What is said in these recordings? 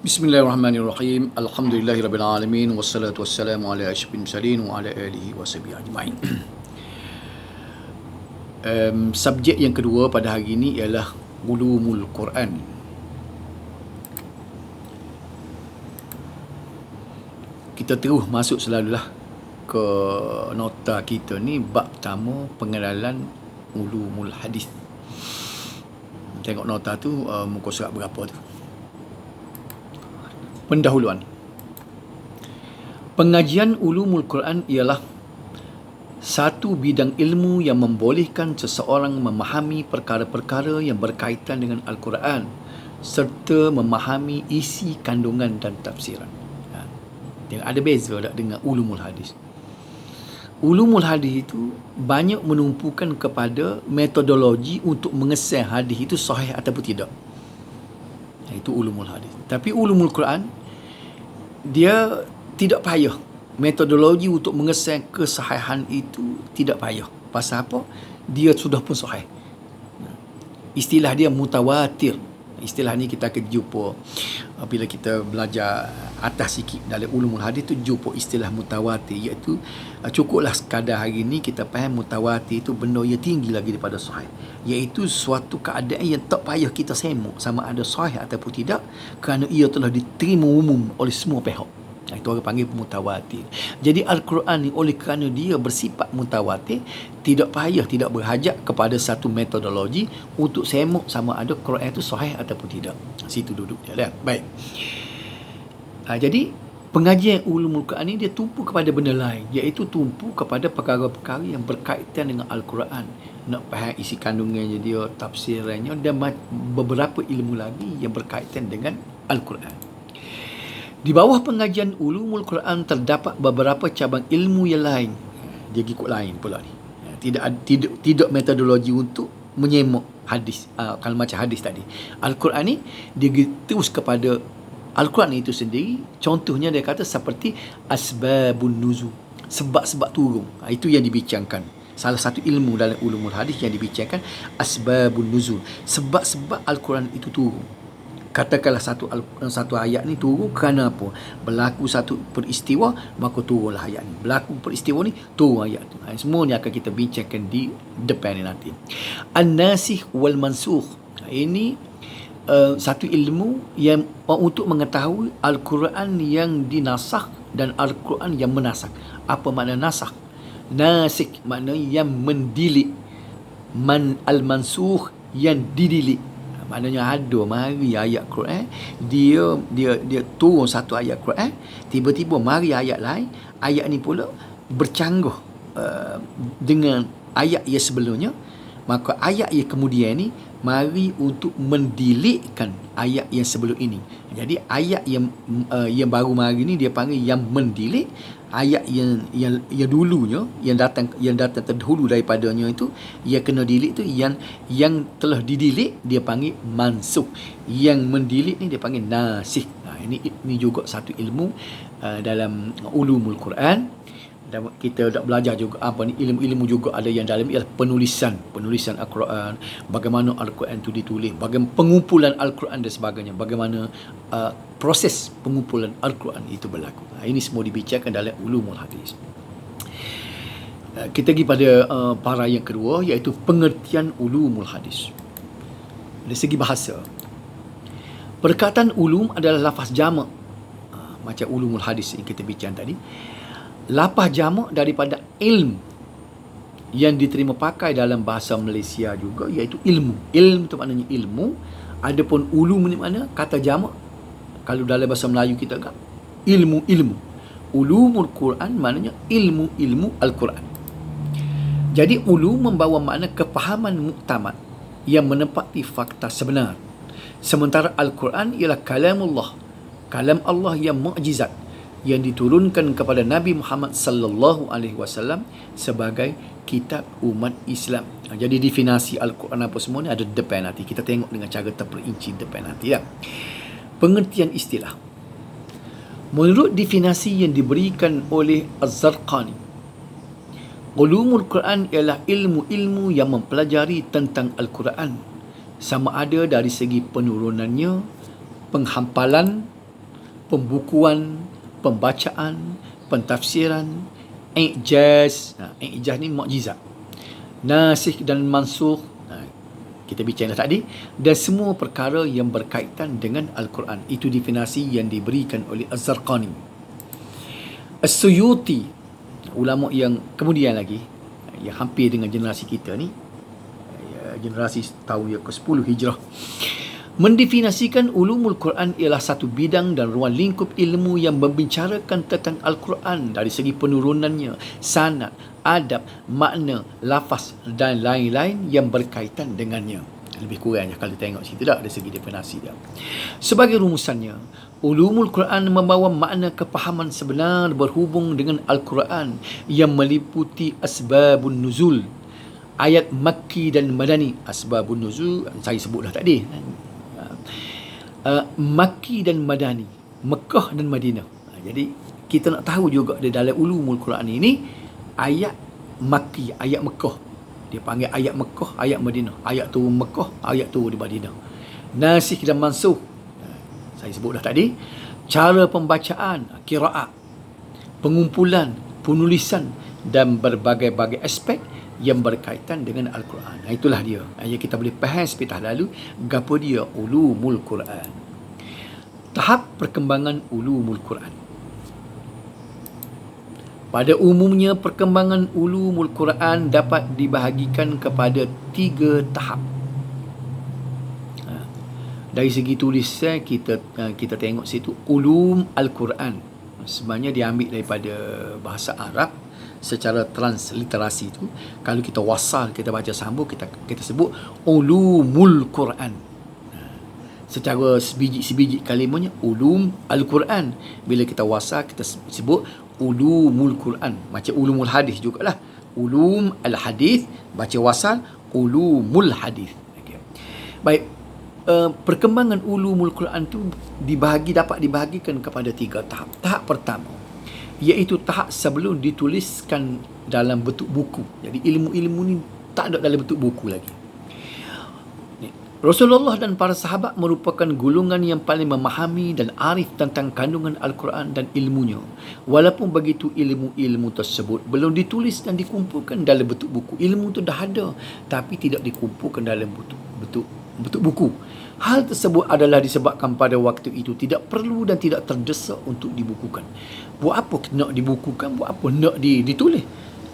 Bismillahirrahmanirrahim. Alhamdulillahirabbil alamin wassalatu wassalamu ala asyrafil mursalin wa ala alihi wasahbihi ajmain. Subjek yang kedua pada hari ini ialah ulumul Quran. Kita terus masuk selalulah ke nota kita ni, bab pertama pengenalan ulumul hadis. Tengok nota tu, muka surat berapa tu. Pendahuluan. Pengajian ulumul Quran ialah satu bidang ilmu yang membolehkan seseorang memahami perkara-perkara yang berkaitan dengan Al-Quran serta memahami isi kandungan dan tafsiran. Ada beza tak dengan ulumul hadis? Ulumul hadis itu banyak menumpukan kepada metodologi untuk mengesan hadis itu sahih ataupun tidak. Itu ulumul hadis. Tapi ulumul Quran, dia tidak payah. Metodologi untuk mengesan kesahihan itu tidak payah. Pasal apa? Dia sudah pun sahih. Istilah dia mutawatir. Istilah ni kita akan jumpa bila kita belajar atas sikit dalam ulumul hadis tu, jumpa istilah mutawatir, iaitu cukuplah sekadar hari ni kita faham mutawatir itu benda yang tinggi lagi daripada sahih, iaitu suatu keadaan yang tak payah kita semak sama ada sahih ataupun tidak, kerana ia telah diterima umum oleh semua pihak. Itu orang panggil mutawatir. Jadi Al-Quran ni oleh kerana dia bersifat mutawatir, tidak payah, tidak berhajat kepada satu metodologi untuk semak sama ada Quran itu sahih ataupun tidak. Situ duduk dia dah. Baik. Jadi pengajian ulumul Quran ni dia tumpu kepada benda lain, iaitu tumpu kepada perkara-perkara yang berkaitan dengan Al-Quran. Nak faham isi kandungannya dia, tafsirannya dan beberapa ilmu lagi yang berkaitan dengan Al-Quran. Di bawah pengajian ulumul Quran terdapat beberapa cabang ilmu yang lain. Dia ikut lain pula ni. Tidak metodologi untuk menyemak hadis. Kalau macam hadis tadi, Al-Quran ni dia terus kepada Al-Quran itu sendiri. Contohnya dia kata seperti asbabun nuzul, sebab-sebab turun. Itu yang dibincangkan. Salah satu ilmu dalam ulumul hadis yang dibincangkan asbabun nuzul, sebab-sebab Al-Quran itu turun. Katakanlah satu ayat ni turun kerana apa? Berlaku satu peristiwa, maka turunlah ayat ni. Berlaku peristiwa ni, turun ayat tu. Semua ni akan kita bincangkan di depan ni nanti. An-nasikh wal mansukh. Ini satu ilmu yang untuk mengetahui Al-Quran yang dinasakh dan Al-Quran yang menasakh. Apa makna nasakh? Nasikh makna yang mendilik. Al-mansukh yang didilik. Maknanya ada mari ayat Quran, dia turun satu ayat Quran, tiba-tiba mari ayat lain, ayat ni pula bercanggah dengan ayat yang sebelumnya, maka ayat yang kemudian ni mari untuk mendilikkan ayat yang sebelum ini. Jadi ayat yang baru mari ni dia panggil yang mendilik. Ayat yang dulunya yang datang terdahulu daripadanya itu, ia kena dilik tu, yang telah didilik dia panggil mansukh, yang mendilik ni dia panggil nasikh. Ini juga satu ilmu dalam ulumul Quran. Dan kita dah belajar juga ilmu-ilmu juga ada yang dalam ialah penulisan Al-Quran, bagaimana Al-Quran itu ditulis, bagaimana pengumpulan Al-Quran dan sebagainya, bagaimana proses pengumpulan Al-Quran itu berlaku. Ini semua dibicarakan dalam ulumul hadis. Kita pergi pada para yang kedua, iaitu pengertian ulumul hadis. Dari segi bahasa, perkataan ulum adalah lafaz jamak, macam ulumul hadis yang kita bincang tadi. Lafaz jamak daripada ilm yang diterima pakai dalam bahasa Malaysia juga, iaitu ilmu. Ilm itu maknanya ilmu. Adapun ulum ni mana? Kata jamak. Kalau dalam bahasa Melayu kita agak ilmu-ilmu. Ulumul Quran maknanya ilmu-ilmu Al-Quran. Jadi ulum membawa makna kefahaman muktamad yang menepati fakta sebenar. Sementara Al-Quran ialah kalamullah, kalam Allah yang mukjizat, yang diturunkan kepada Nabi Muhammad sallallahu alaihi wasallam sebagai kitab umat Islam. Jadi definisi Al-Quran apa semua ni ada depan nanti. Kita tengok dengan cara terperinci depan nanti ya. Pengertian istilah. Menurut definisi yang diberikan oleh Az-Zarqani, ulumul Quran ialah ilmu-ilmu yang mempelajari tentang Al-Quran, sama ada dari segi penurunannya, penghampalan, pembukuan, pembacaan, pentafsiran, i'jaz. I'jaz ni mukjizat. Nasikh dan mansukh, kita bincang tadi, dan semua perkara yang berkaitan dengan Al-Quran. Itu definisi yang diberikan oleh Az-Zarqani. As-Suyuti, ulama yang kemudian lagi, yang hampir dengan generasi kita ni, generasi tahun yang ke-10 Hijrah, mendefinisikan ulumul Quran ialah satu bidang dan ruang lingkup ilmu yang membicarakan tentang Al-Quran dari segi penurunannya, sanad, adab, makna, lafaz dan lain-lain yang berkaitan dengannya. Lebih kurangnya kalau tengok situ dah dari segi definisi dia. Sebagai rumusannya, ulumul Quran membawa makna kepahaman sebenar berhubung dengan Al-Quran yang meliputi asbabun nuzul, ayat Makki dan Madani. Asbabun nuzul saya sebut dah tadi, Makki dan Madani, Mekah dan Madinah. Jadi kita nak tahu juga di dalam ulumul Quran ini, ayat Makki, ayat Mekah, dia panggil ayat Mekah, ayat Madinah. Ayat turun Mekah, ayat turun di Madinah. Nasikh dan mansukh, saya sebut dah tadi. Cara pembacaan, qiraat, pengumpulan, penulisan dan berbagai-bagai aspek yang berkaitan dengan Al-Quran. Itulah dia yang kita boleh faham sepatah lalu gapo dia ulumul Quran. Tahap perkembangan ulumul Quran. Pada umumnya, perkembangan ulumul Quran dapat dibahagikan kepada 3 tahap. Dari segi tulisan, kita tengok situ ulum Al-Quran. Sebenarnya diambil daripada bahasa Arab secara transliterasi itu. Kalau kita wasal, kita baca sambung, kita sebut ulumul Quran. Secara sebiji kalimahnya ulum Al-Quran. Bila kita wasal, kita sebut ulumul Quran. Macam ulumul hadis jugalah. Ulum al-hadis, baca wasal ulumul hadis. Okay. Baik, perkembangan ulumul Quran itu dapat dibahagikan kepada 3 tahap. Tahap pertama, iaitu tahap sebelum dituliskan dalam bentuk buku. Jadi ilmu-ilmu ni tak ada dalam bentuk buku lagi. Rasulullah dan para sahabat merupakan golongan yang paling memahami dan arif tentang kandungan Al-Quran dan ilmunya. Walaupun begitu, ilmu-ilmu tersebut belum ditulis dan dikumpulkan dalam bentuk buku. Ilmu itu dah ada, tapi tidak dikumpulkan dalam bentuk buku. Hal tersebut adalah disebabkan pada waktu itu tidak perlu dan tidak terdesak untuk dibukukan. Buat apa nak dibukukan? Buat apa nak ditulis?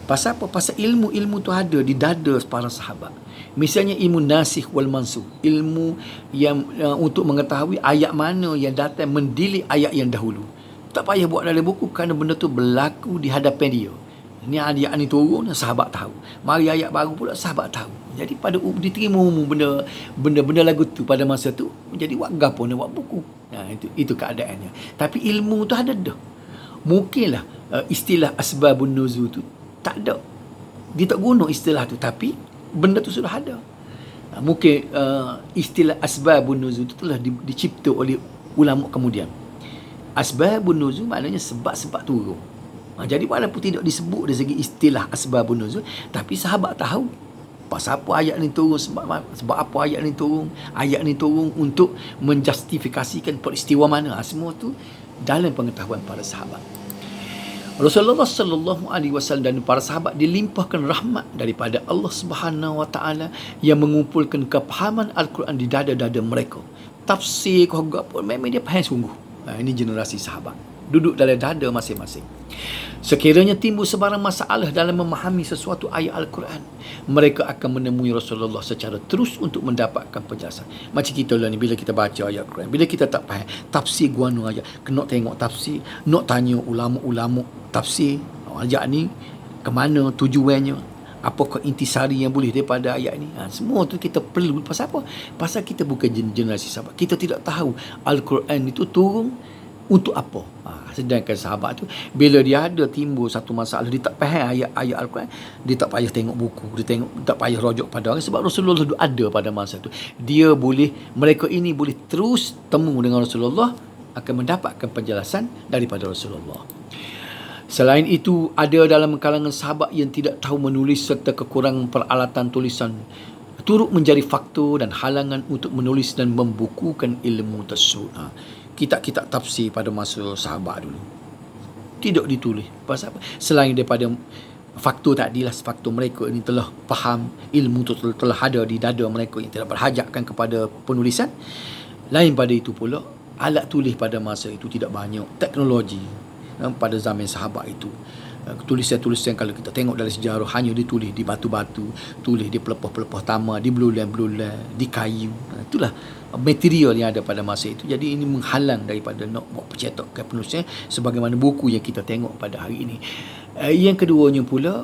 Pasal apa? Pasal ilmu-ilmu tu ada di dada para sahabat. Misalnya ilmu nasikh wal mansukh, ilmu yang untuk mengetahui ayat mana yang datang mendilik ayat yang dahulu. Tak payah buat dalam buku kerana benda tu berlaku di hadapan dia. Ni ayat ni turun, sahabat tahu. Mari ayat baru pula, sahabat tahu. Jadi pada diterima umum benda lagu tu pada masa tu, jadi buat gapo nak buat buku. Itu keadaannya. Tapi ilmu tu ada dah. Mungkinlah istilah asbabun nuzul tu tak ada. Dia tak guna istilah tu, tapi benda tu sudah ada. Mungkin istilah asbabun nuzul tu telah dicipta oleh ulama kemudian. Asbabun nuzul maknanya sebab-sebab turun. Jadi walaupun tidak disebut dari segi istilah asbabun nuzul, tapi sahabat tahu pasal apa ayat ni turun, sebab apa ayat ni turun untuk menjustifikasikan peristiwa mana. Semua tu dalam pengetahuan para sahabat. Rasulullah sallallahu alaihi wasallam dan para sahabat dilimpahkan rahmat daripada Allah Subhanahu wa taala yang mengumpulkan kepahaman Al-Quran di dada-dada mereka. Tafsir kau apa memang dia faham sungguh. Ini generasi sahabat duduk dalam dada masing-masing. Sekiranya timbul sebarang masalah dalam memahami sesuatu ayat Al-Quran, mereka akan menemui Rasulullah secara terus untuk mendapatkan penjelasan. Macam kita lah ni, bila kita baca ayat Al-Quran, bila kita tak faham tafsir guana ayat, kena tengok tafsir, nak tanya ulama-ulama tafsir ayat ni ke mana tujuannya, apakah intisari yang boleh daripada ayat ni. Semua tu kita perlu. Pasal apa? Pasal kita bukan generasi sahabat. Kita tidak tahu Al-Quran itu turun untuk apa. Sedangkan sahabat tu, bila dia ada timbul satu masalah, dia tak faham ayat-ayat Al-Quran, dia tak payah tengok buku, tak payah rujuk pada orang, sebab Rasulullah tu ada pada masa tu. Mereka ini boleh terus temu dengan Rasulullah, akan mendapatkan penjelasan daripada Rasulullah. Selain itu, ada dalam kalangan sahabat yang tidak tahu menulis serta kekurangan peralatan tulisan turut menjadi faktor dan halangan untuk menulis dan membukukan ilmu tersebut. kitab-kitab tafsir pada masa sahabat dulu. Tidak ditulis. Pasal apa? Selain daripada faktor tadilah, faktor mereka ini telah faham, ilmu itu telah ada di dada mereka yang tidak berhajatkan kepada penulisan. Lain pada itu pula, alat tulis pada masa itu tidak banyak. Teknologi pada zaman sahabat itu, tulisan-tulisan kalau kita tengok dalam sejarah hanya ditulis di batu-batu, tulis di pelepah-pelepah tamar, di belulan-belulan, di kayu. Itulah material yang ada pada masa itu. Jadi ini menghalang daripada nak buat percetakan penulisan sebagaimana buku yang kita tengok pada hari ini. Yang keduanya pula,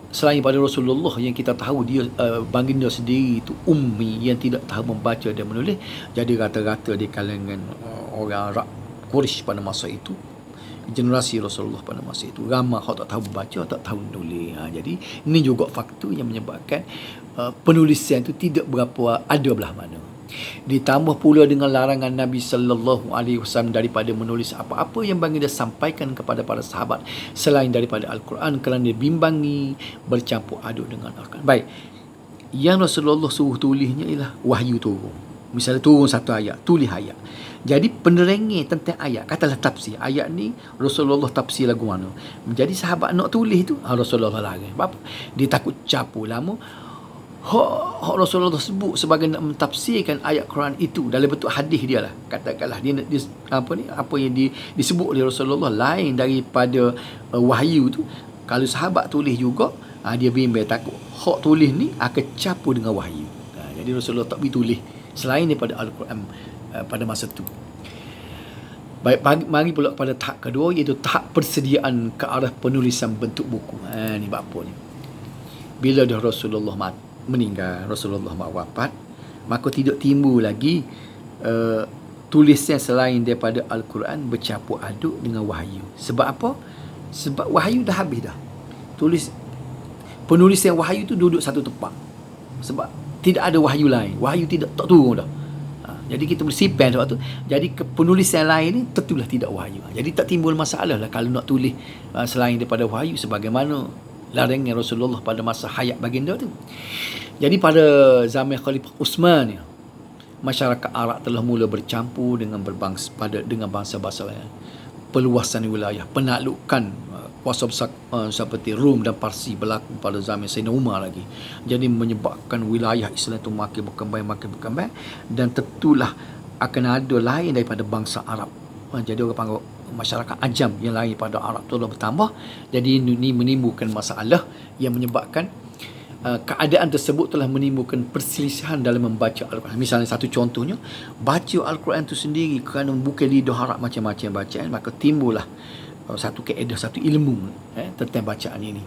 selain pada Rasulullah yang kita tahu dia baginda sendiri itu ummi yang tidak tahu membaca dan menulis. Jadi rata-rata di kalangan orang Arab Quraisy pada masa itu, generasi Rasulullah pada masa itu, ramai orang tak tahu membaca, tak tahu menulis. Jadi ini juga faktor yang menyebabkan penulisan itu tidak berapa ada belah mana. Ditambah pula dengan larangan Nabi sallallahu alaihi wasallam daripada menulis apa-apa yang baginda sampaikan kepada para sahabat selain daripada Al-Quran, kerana dia bimbangi bercampur aduk dengan Al-Quran. Baik, yang Rasulullah suruh tulisnya ialah wahyu turun. Misalnya turun satu ayat, tulis ayat. Jadi penerangnya tentang ayat, katalah tafsir ayat ni, Rasulullah tafsir lagu mana. Jadi sahabat nak tulis tu, Rasulullah larang. Apa? Dia takut campur lama. Hak Rasulullah sebut sebagai nak mentafsirkan ayat Quran itu dalam bentuk hadis dia lah. Katakanlah dia apa yang disebut oleh Rasulullah lain daripada wahyu tu. Kalau sahabat tulis juga, dia bimbang takut hak tulis ni akan campur dengan wahyu. Jadi Rasulullah tak boleh tulis selain daripada Al-Quran pada masa tu. Baik, mari pula pada tahap kedua, iaitu tahap persediaan ke arah penulisan bentuk buku. Ni apa ni? Bila dah Rasulullah meninggal, Rasulullah wafat, maka tidak timbul lagi tulisan selain daripada Al-Quran bercampur aduk dengan wahyu. Sebab apa? Sebab wahyu dah habis dah. Penulisan wahyu tu duduk satu tempat. Sebab tidak ada wahyu lain. Wahyu tak turun dah. Jadi kita bersimpan waktu tu. Jadi penulisan lain ni tentulah tidak wahyu. Jadi tak timbul masalah lah kalau nak tulis selain daripada wahyu sebagaimana larangnya Rasulullah pada masa hayat baginda tu. Jadi pada zaman Khalifah Uthman, masyarakat Arab telah mula bercampur dengan bangsa-bangsa lain. Peluasan wilayah, penaklukan kuasa besar seperti Rom dan Parsi berlaku pada zaman Sayyidina Umar lagi. Jadi menyebabkan wilayah Islam itu makin berkembang, dan tentulah akan ada lain daripada bangsa Arab. Jadi orang panggil masyarakat ajam yang lain pada Arab tu bertambah. Jadi ini menimbulkan masalah yang menyebabkan keadaan tersebut telah menimbulkan perselisihan dalam membaca Al-Quran. Misalnya satu contohnya, baca Al-Quran itu sendiri kerana bukan lidah Arab macam-macam bacaan, maka timbullah satu kaedah, satu ilmu tentang bacaan ini.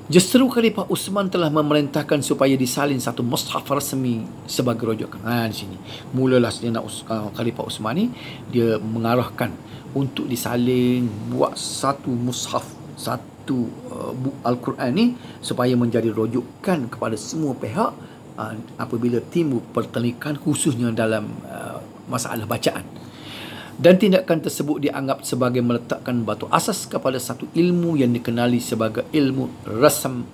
Justru Khalifah Uthman telah memerintahkan supaya disalin satu mushaf rasmi sebagai rujukan. Di sini mulalah Khalifah Uthman ni dia mengarahkan untuk disalin, buat satu mushaf, satu Al-Quran ni supaya menjadi rujukan kepada semua pihak apabila timbul pertelikan khususnya dalam masalah bacaan. Dan tindakan tersebut dianggap sebagai meletakkan batu asas kepada satu ilmu yang dikenali sebagai ilmu rasam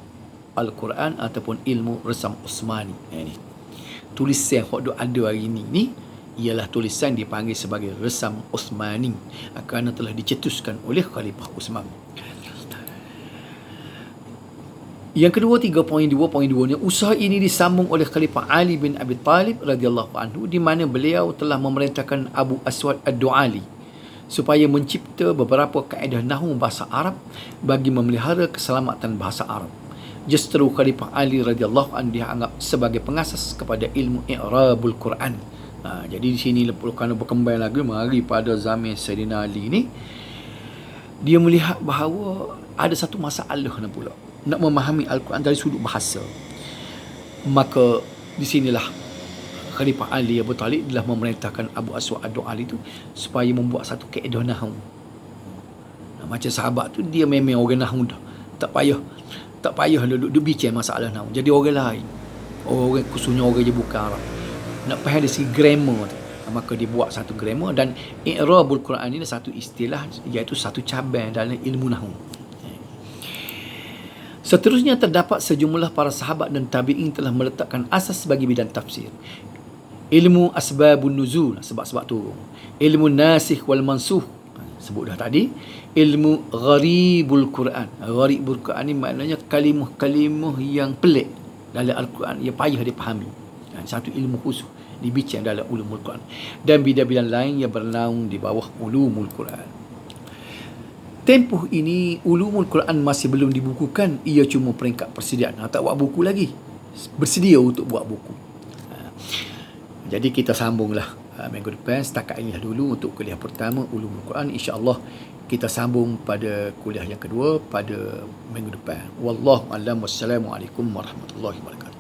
Al-Quran ataupun ilmu rasam Uthmani. Ini tulisan yang ada hari ini ni ialah tulisan dipanggil sebagai rasam Uthmani kerana telah dicetuskan oleh Khalifah Uthman. Yang kedua, 3.2.2 usaha ini disambung oleh Khalifah Ali bin Abi Talib radhiyallahu anhu, di mana beliau telah memerintahkan Abu Aswad Ad-Du'ali supaya mencipta beberapa kaedah nahwu bahasa Arab bagi memelihara keselamatan bahasa Arab. Justru Khalifah Ali radhiyallahu anhu dianggap sebagai pengasas kepada ilmu i'rabul Quran. Jadi di sini kerana berkembang lagi mari pada zaman Sayyidina Ali ni, dia melihat bahawa ada satu masalah pula nak memahami Al-Quran dari sudut bahasa. Maka di sinilah Khalifah Ali Abu Talib telah memerintahkan Abu Aswad Ad-Du'ali itu supaya membuat satu kaedah nahwu. Macam sahabat tu dia memang orang nahwu dah. Tak payah duduk bincang masalah nahwu. Jadi orang lain, orang khususnya orang je bukan Arab, nak faham dari segi grammar tu, maka dia buat satu grammar. Dan i'rabul Quran ini satu istilah, iaitu satu cabang dalam ilmu nahwu. Seterusnya terdapat sejumlah para sahabat dan tabi'in telah meletakkan asas bagi bidang tafsir. ilmu asbabun nuzul, sebab-sebab turun, ilmu nasikh wal mansukh, sebut dah tadi, ilmu gharibul Quran. Gharibul Quran ni maknanya kalimah-kalimah yang pelik dalam Al-Quran, yang payah dipahami. Satu ilmu khusus dibincang dalam ulumul Quran, dan bidang-bidang lain yang bernaung di bawah ulumul Quran. Tempoh ini ulumul Quran masih belum dibukukan, ia cuma peringkat persediaan. Tak buat buku lagi, bersedia untuk buat buku. Jadi kita sambunglah minggu depan. Setakat inilah dulu untuk kuliah pertama ulumul Quran. InsyaAllah kita sambung pada kuliah yang kedua pada minggu depan. Wallahu a'lam. Wassalamualaikum warahmatullahi wabarakatuh.